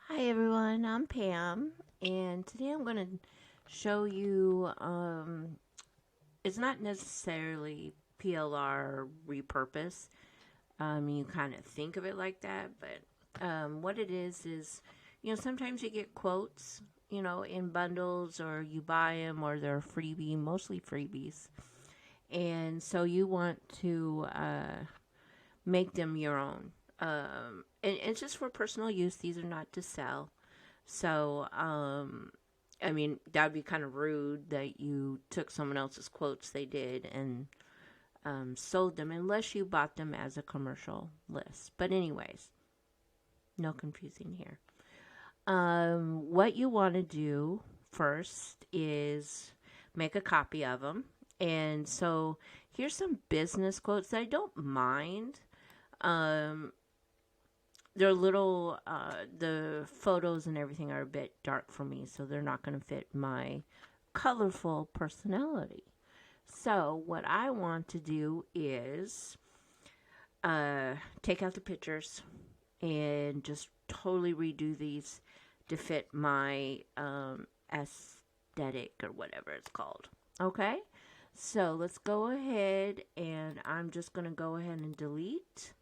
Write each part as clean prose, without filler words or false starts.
Hi everyone, I'm Pam, and today I'm going to show you, it's not necessarily PLR repurpose. You kind of think of it like that, but what it is, sometimes you get quotes, in bundles, or you buy them, or they're freebie, mostly freebies. And so you want to make them your own. And it's just for personal use. These are not to sell. So, that would be kind of rude that you took someone else's quotes they did and sold them unless you bought them as a commercial list. But, anyways, no confusing here. What you want to do first is make a copy of them. And so, here's some business quotes that I don't mind. Um, they're little, the photos and everything are a bit dark for me, so they're not going to fit my colorful personality. So what I want to do is take out the pictures and just totally redo these to fit my aesthetic or whatever it's called. Okay, so let's go ahead, and I'm just going to go ahead and delete.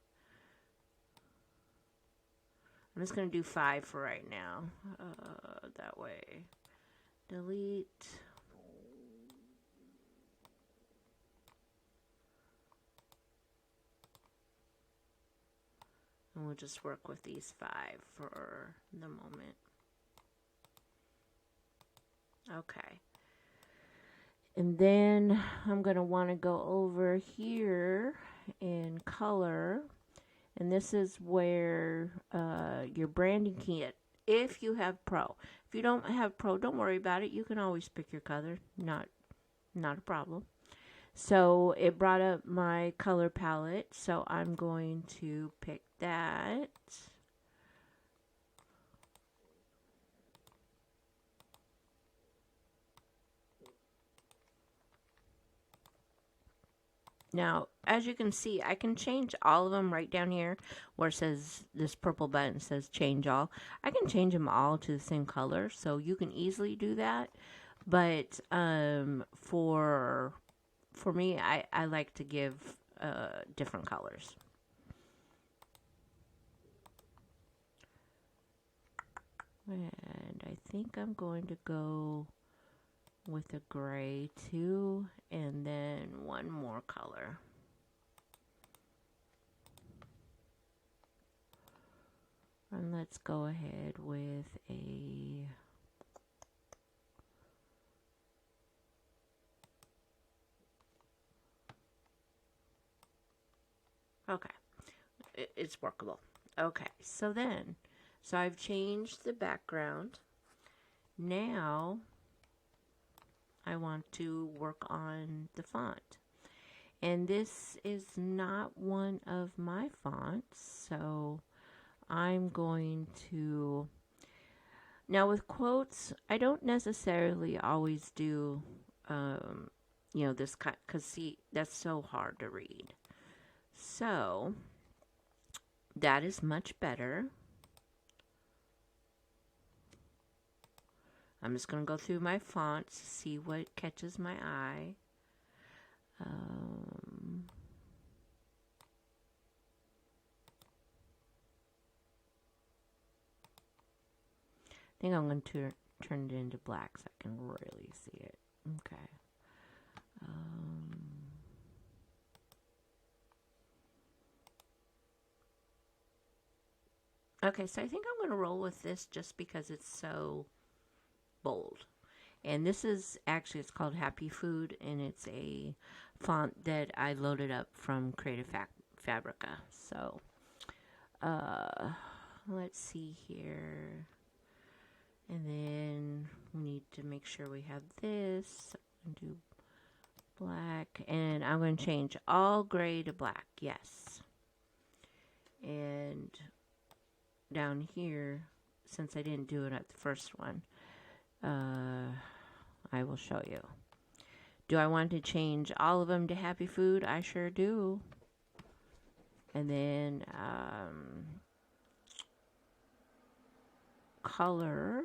I'm just going to do 5 for right now. That way. Delete. And we'll just work with these 5 for the moment. Okay. And then I'm going to want to go over here in color. And this is where your branding kit, if you have Pro. If you don't have Pro, don't worry about it. You can always pick your color. Not a problem. So it brought up my color palette. So I'm going to pick that. Now, as you can see, I can change all of them right down here where it says this purple button says change all. I can change them all to the same color, so you can easily do that. But for me, I like to give different colors. And I think I'm going to go with a gray too, and then one more color. And let's go ahead with a okay, it's workable. Okay, so I've changed the background. Now I want to work on the font. And this is not one of my fonts, so I'm going to... Now with quotes, I don't necessarily always do, this kind, because see, that's so hard to read. So that is much better. I'm just going to go through my fonts to see what catches my eye. I think I'm going to turn it into black so I can really see it. Okay. Okay, so I think I'm going to roll with this just because it's so bold. And this is actually, it's called Happy Food, and it's a font that I loaded up from Creative Fabrica. So, let's see here. And then we need to make sure we have this. I'm going to do black. And I'm going to change all gray to black. Yes. And down here, since I didn't do it at the first one, I will show you. Do I want to change all of them to Happy Food? I sure do. And then color,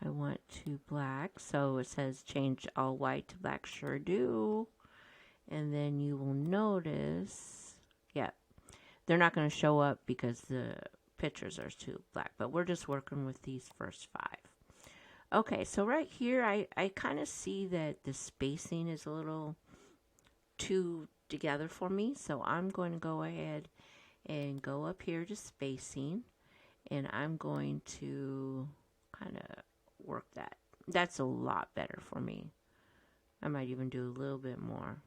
I want to black. So it says change all white to black. Sure do. And then you will notice, yeah, they're not going to show up because the pictures are too black. But we're just working with these first 5. Okay, so right here, I kind of see that the spacing is a little too together for me. So I'm going to go ahead and go up here to spacing. And I'm going to kind of work that. That's a lot better for me. I might even do a little bit more.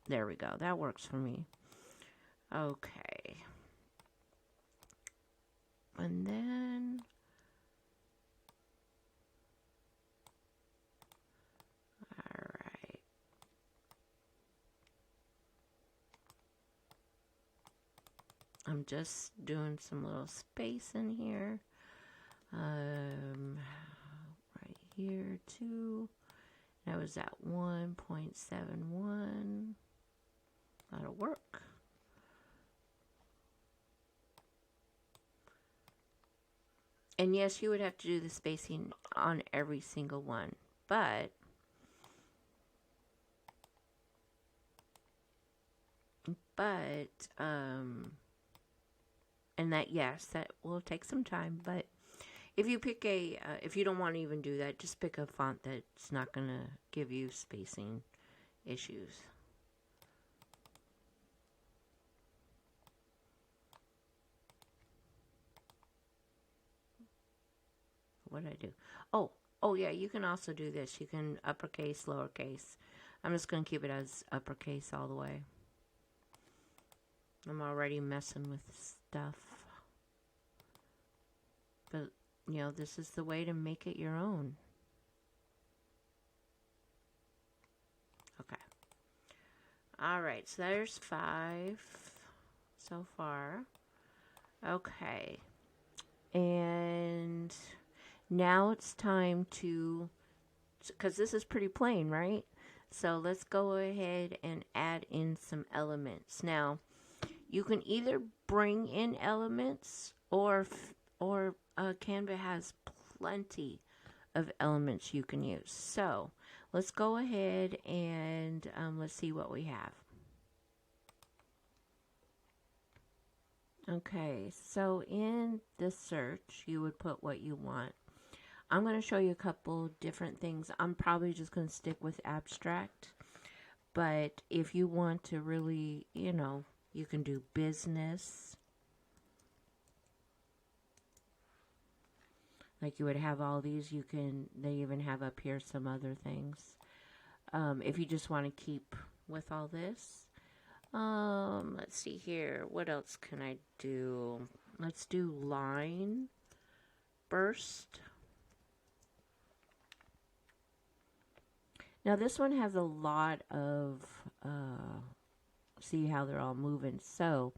There we go. That works for me. Okay. And then all right. I'm just doing some little space in here. Right here too. That was at 1.71. That'll work. And yes, you would have to do the spacing on every single one, but and that, yes, that will take some time, but if you pick if you don't want to even do that, just pick a font that's not going to give you spacing issues. What did I do? Oh yeah, you can also do this. You can uppercase, lowercase. I'm just going to keep it as uppercase all the way. I'm already messing with stuff. But, you know, this is the way to make it your own. Okay. Alright, so there's 5 so far. Okay. And now it's time to, because this is pretty plain, right? So let's go ahead and add in some elements. Now, you can either bring in elements or Canva has plenty of elements you can use. So let's go ahead and let's see what we have. Okay, so in the search, you would put what you want. I'm going to show you a couple different things. I'm probably just going to stick with abstract. But if you want to really, you know, you can do business. Like you would have all these, they even have up here some other things. If you just want to keep with all this. Let's see here. What else can I do? Let's do line burst. Now this one has a lot of, see how they're all moving. So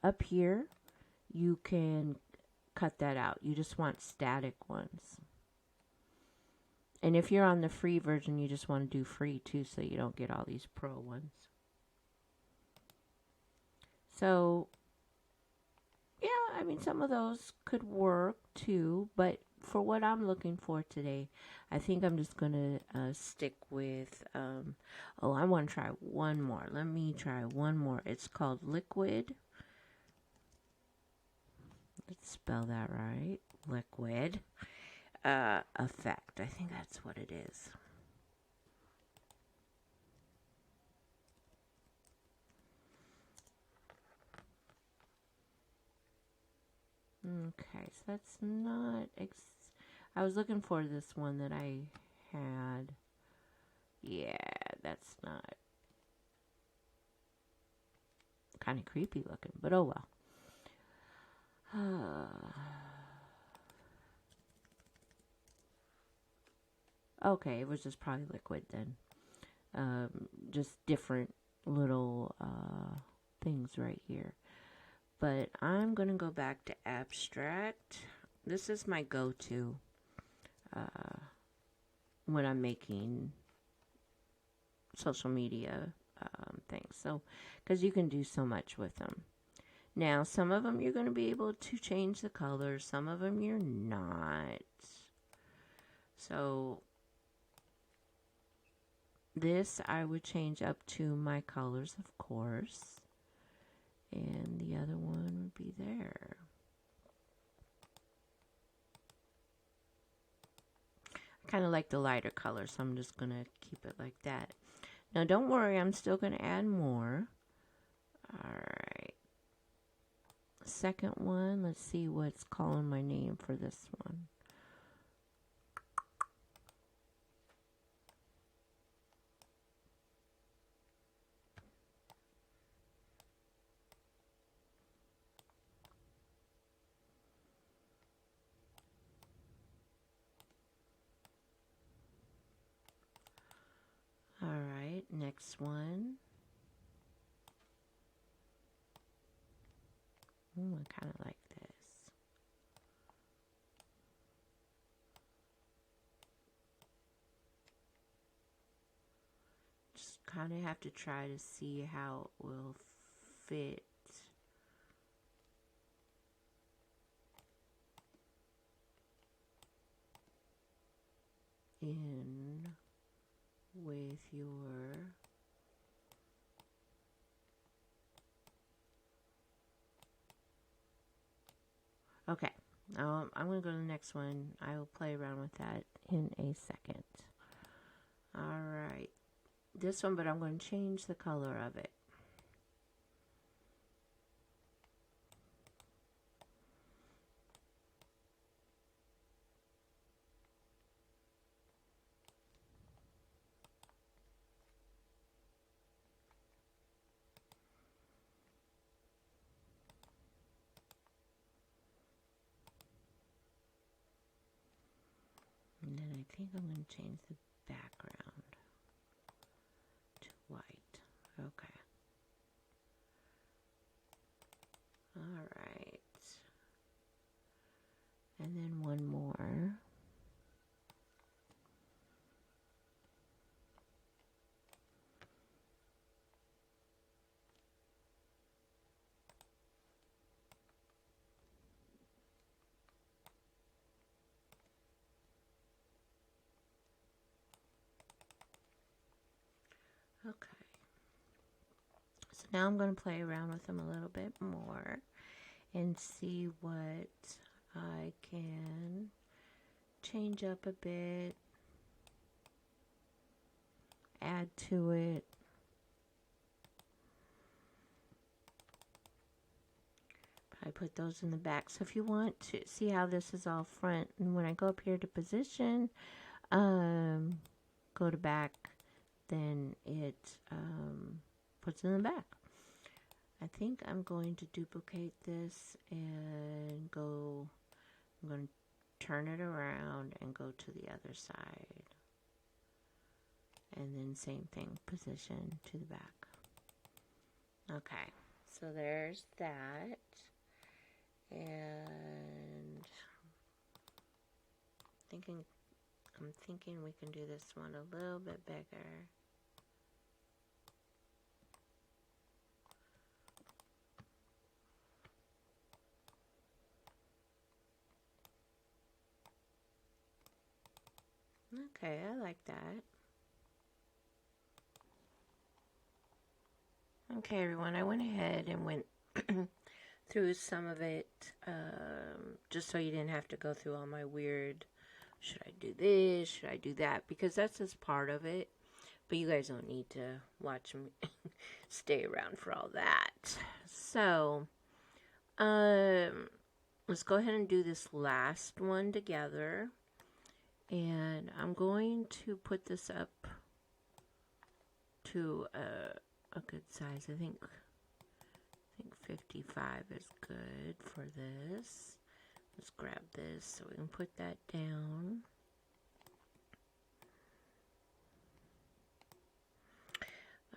up here, you can cut that out. You just want static ones. And if you're on the free version, you just want to do free too, so you don't get all these pro ones. So, yeah, I mean, some of those could work too, but for what I'm looking for today, I think I'm just going to stick with, oh, I want to try one more. Let me try one more. It's called Liquid. Let's spell that right. Liquid effect. I think that's what it is. Okay, so that's not, I was looking for this one that I had. Yeah, that's not, kind of creepy looking, but oh well. Okay, it was just probably liquid then. Just different little things right here. But I'm going to go back to abstract. This is my go-to when I'm making social media things. So, because you can do so much with them. Now, some of them you're going to be able to change the color, some of them you're not. So this I would change up to my colors, of course. And the other one would be there. I kind of like the lighter color, so I'm just going to keep it like that. Now, don't worry, I'm still going to add more. Alright. Second one, let's see what's calling my name for this one. Alright, next one. Ooh, I kind of like this. Just kind of have to try to see how it will fit. In with your okay. I'm going to go to the next one. I will play around with that in a second. Alright. This one, but I'm going to change the color of it. And then I think I'm going to change the background to white. Okay. Alright. And then one more. Okay. So now I'm going to play around with them a little bit more and see what I can change up a bit, add to it. I put those in the back. So if you want to see how this is all front, and when I go up here to position, go to back, then it puts it in the back. I think I'm going to duplicate this and I'm going to turn it around and go to the other side. And then same thing, position to the back. Okay, so there's that. And I'm thinking we can do this one a little bit bigger. Okay, I like that. Okay, everyone, I went ahead and went through some of it, just so you didn't have to go through all my weird, should I do this, should I do that, because that's just part of it, but you guys don't need to watch me stay around for all that. So, let's go ahead and do this last one together, and I'm going to put this up to a good size. I think 55 is good for this. Let's grab this so we can put that down.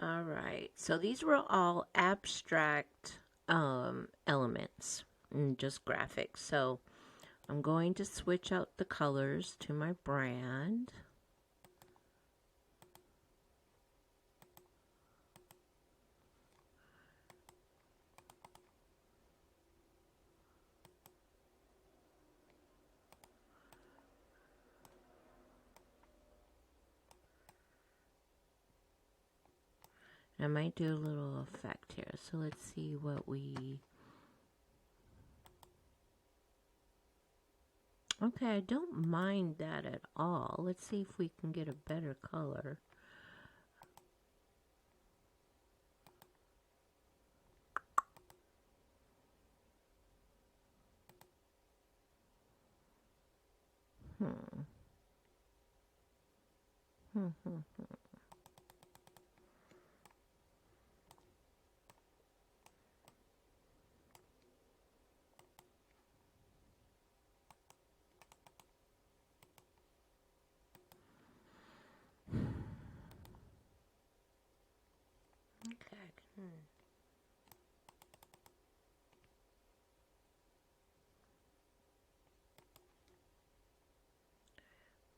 Alright, so these were all abstract elements and just graphics. So I'm going to switch out the colors to my brand. I might do a little effect here. So let's see what we... Okay, I don't mind that at all. Let's see if we can get a better color. Okay.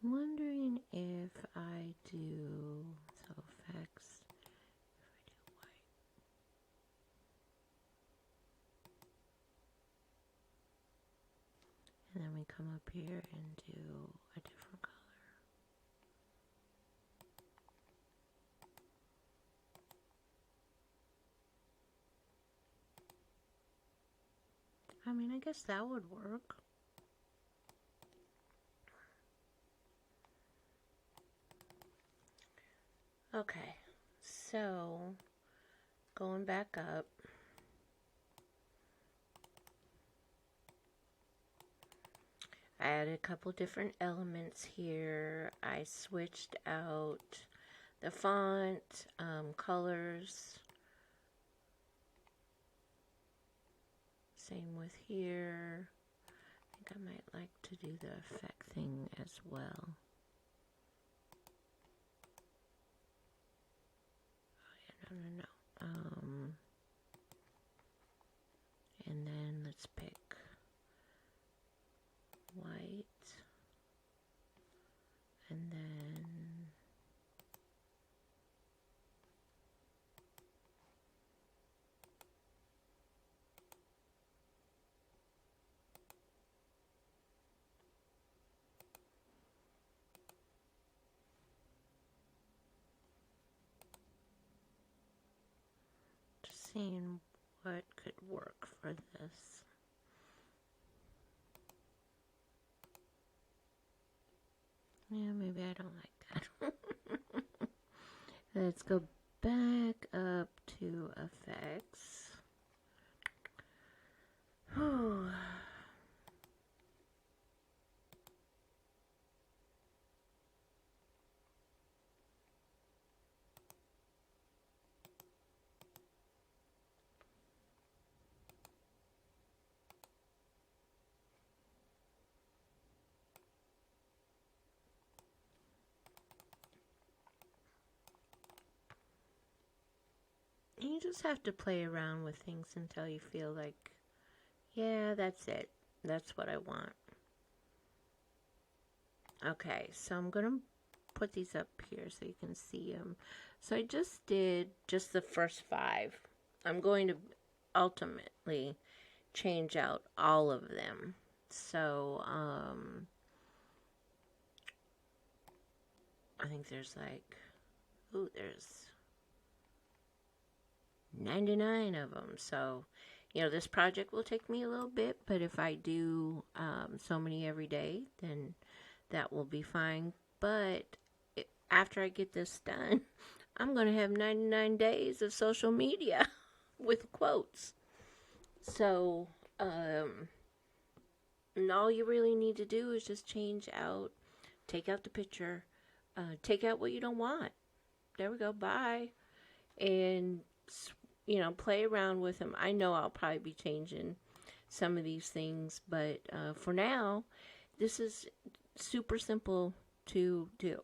Wondering if I do effects, if I do white. And then we come up here and do a different color. I mean, I guess that would work. Okay, so going back up, I added a couple different elements here. I switched out the font, colors. Same with here. I think I might like to do the effect thing as well. Oh yeah, no. And then let's pick white, and then just seeing what could work for this. Yeah, maybe I don't like that. Let's go back up to effects. Whew. You just have to play around with things until you feel like, yeah, that's it. That's what I want. Okay, so I'm going to put these up here so you can see them. So I just did just the first 5. I'm going to ultimately change out all of them. So, I think there's like, ooh, there's 99 of them. So, you know, this project will take me a little bit, but if I do so many every day, then that will be fine. But after I get this done, I'm going to have 99 days of social media with quotes. So, and all you really need to do is just change out, take out the picture, take out what you don't want. There we go, bye. And, you know, play around with them. I know I'll probably be changing some of these things, but for now, this is super simple to do.